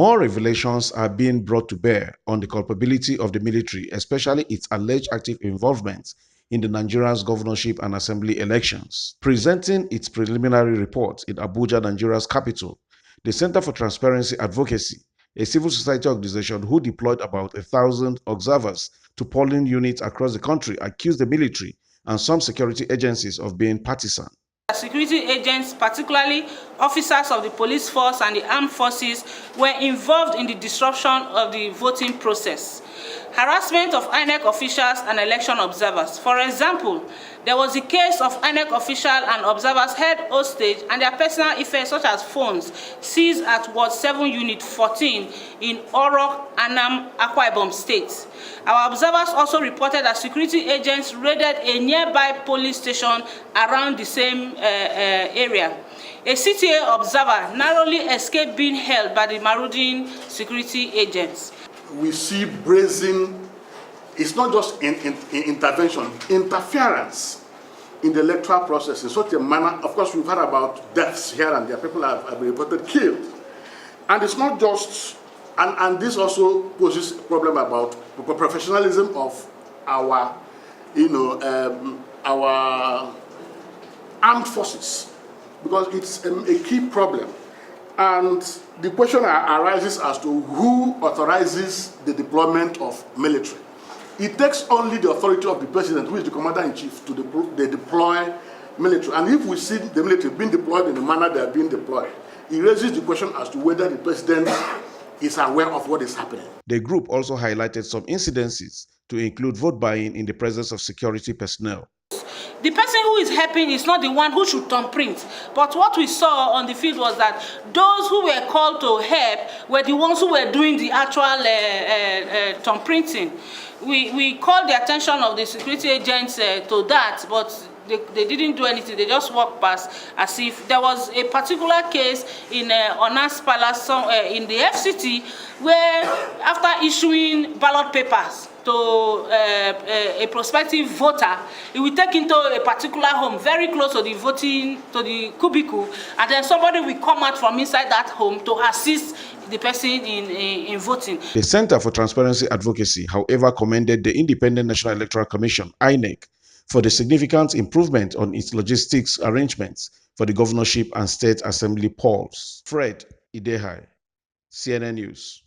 More revelations are being brought to bear on the culpability of the military, especially its alleged active involvement in the Nigeria's governorship and assembly elections. Presenting its preliminary report in Abuja, Nigeria's capital, the Centre for Transparency Advocacy, a civil society organization who deployed about 1,000 observers to polling units across the country, accused the military and some security agencies of being partisan. Security agents, particularly officers of the police force and the armed forces, were involved in the disruption of the voting process. Harassment of INEC officials and election observers. For example, there was a case of INEC officials and observers held hostage and their personal effects such as phones seized at Ward 7 Unit 14 in Orok, Anam, Akwa Ibom State. Our observers also reported that security agents raided a nearby police station around the same area. A CTA observer narrowly escaped being held by the marauding security agents. We see brazen, it's not just intervention, interference in the electoral process in such a manner. Of course, we've heard about deaths here and there. People have been reported killed. And it's not just, and this also poses a problem about the professionalism of our, our armed forces, because it's a key problem. And the question arises as to who authorizes the deployment of military. It takes only the authority of the president, who is the commander-in-chief, to deploy military. And if we see the military being deployed in the manner they are being deployed, it raises the question as to whether the president is aware of what is happening. The group also highlighted some incidences to include vote buying in the presence of security personnel. The person who is helping is not the one who should thumbprint. But what we saw on the field was that those who were called to help were the ones who were doing the actual thumbprinting. We called the attention of the security agents to that, but they didn't do anything. They just walked past as if there was a particular case in Onas Palace in the FCT where after issuing ballot papers to a prospective voter, he will take into a particular home very close to the voting, to the cubicle, and then somebody will come out from inside that home to assist the person in voting. The Centre for Transparency Advocacy, however, commended the Independent National Electoral Commission, INEC, for the significant improvement on its logistics arrangements for the governorship and state assembly polls. Fred Idehai, CNN News.